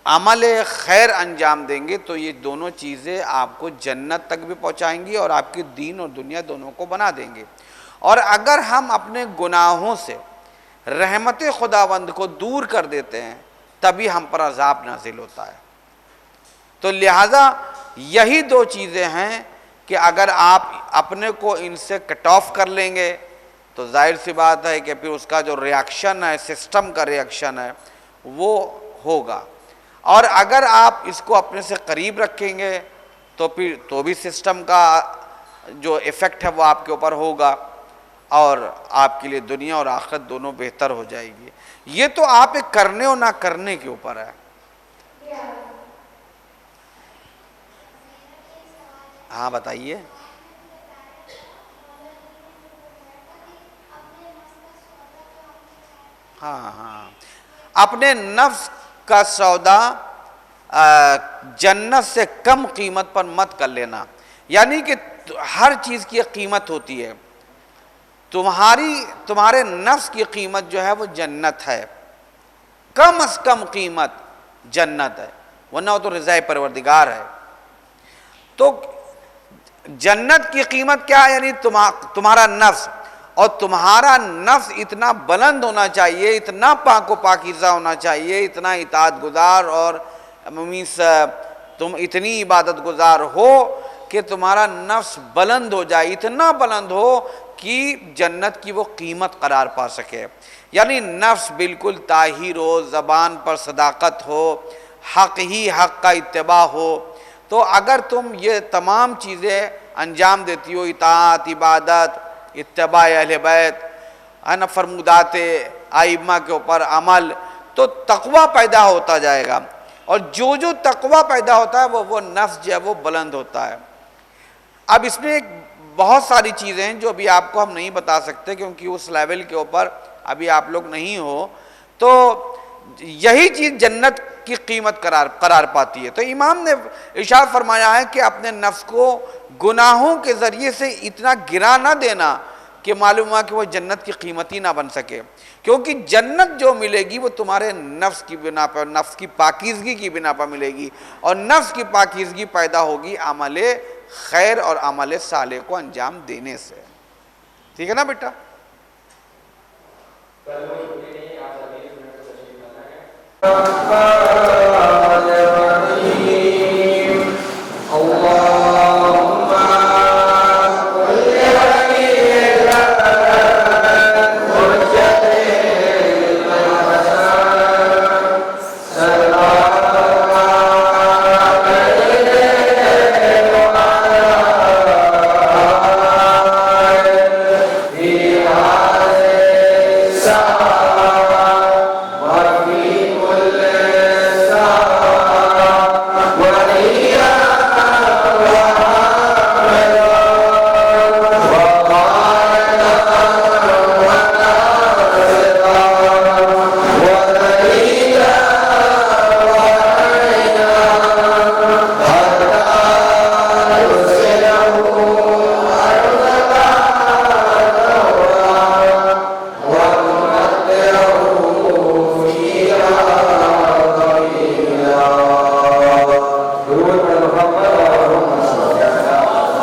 अमल खैर अंजाम देंगे तो ये दोनों चीज़ें आपको जन्नत तक भी पहुंचाएंगी और आपकी दीन और दुनिया दोनों को बना देंगे। और अगर हम अपने गुनाहों से रहमत खुदावंद को दूर कर देते हैं तभी हम पर अज़ाब नाज़िल होता है। तो लिहाजा यही दो चीज़ें हैं कि अगर आप अपने को इनसे कट ऑफ कर लेंगे तो जाहिर सी बात है कि फिर उसका जो रिएक्शन है, सिस्टम का रिएक्शन है, वो होगा। और अगर आप इसको अपने से करीब रखेंगे तो फिर तो भी सिस्टम का जो इफ़ेक्ट है वो आपके ऊपर होगा और आपके लिए दुनिया और आखिरत दोनों बेहतर हो जाएगी। ये तो आप एक करने और ना करने के ऊपर है। हाँ बताइए। हाँ हाँ, अपने नफ्स का सौदा जन्नत से कम कीमत पर मत कर लेना। यानी कि हर चीज़ की कीमत होती है, तुम्हारे नफ्स की कीमत जो है वो जन्नत है, कम से कम कीमत जन्नत है, वरना वो तो रज़ाए परवरदिगार है। तो जन्नत की कीमत क्या है? यानी तुम्हारा नफ्स, और तुम्हारा नफ्स इतना बुलंद होना चाहिए, इतना पाको पाकीज़ा होना चाहिए, इतना इताअत गुजार और मीन्स तुम इतनी इबादत गुजार हो कि तुम्हारा नफ्स बुलंद हो जाए, इतना बुलंद हो कि जन्नत की वो कीमत करार पा सके। यानी नफ्स बिल्कुल ताहिर हो, ज़बान पर सदाकत हो, हक़ ही हक़ का इत्तिबा हो। तो अगर तुम ये तमाम चीज़ें अंजाम देती हो, इताअत, इबादत, इत्तिबा अहले बैत, न फरमुदात आइम्मा के ऊपर अमल, तो तक़वा पैदा होता जाएगा। और जो जो तक़वा पैदा होता है वो नफ्स जो है वो बुलंद होता है। अब इसमें एक बहुत सारी चीज़ें हैं जो अभी आपको हम नहीं बता सकते क्योंकि उस लेवल के ऊपर अभी आप लोग नहीं हो। तो यही चीज़ जन्नत की कीमत करार पाती है। तो इमाम ने इरशाद फरमाया है कि अपने नफ्स को गुनाहों के ज़रिए से इतना गिरा ना देना कि मालूम हुआ कि वो जन्नत की कीमत ही ना बन सके। क्योंकि जन्नत जो मिलेगी वो तुम्हारे नफ्स की बिना पर, नफ्स की पाकीज़गी की बिना पर मिलेगी, और नफ्स की पाकीज़गी पैदा होगी अमले खैर और अमल साले को अंजाम देने से। ठीक है ना बेटा?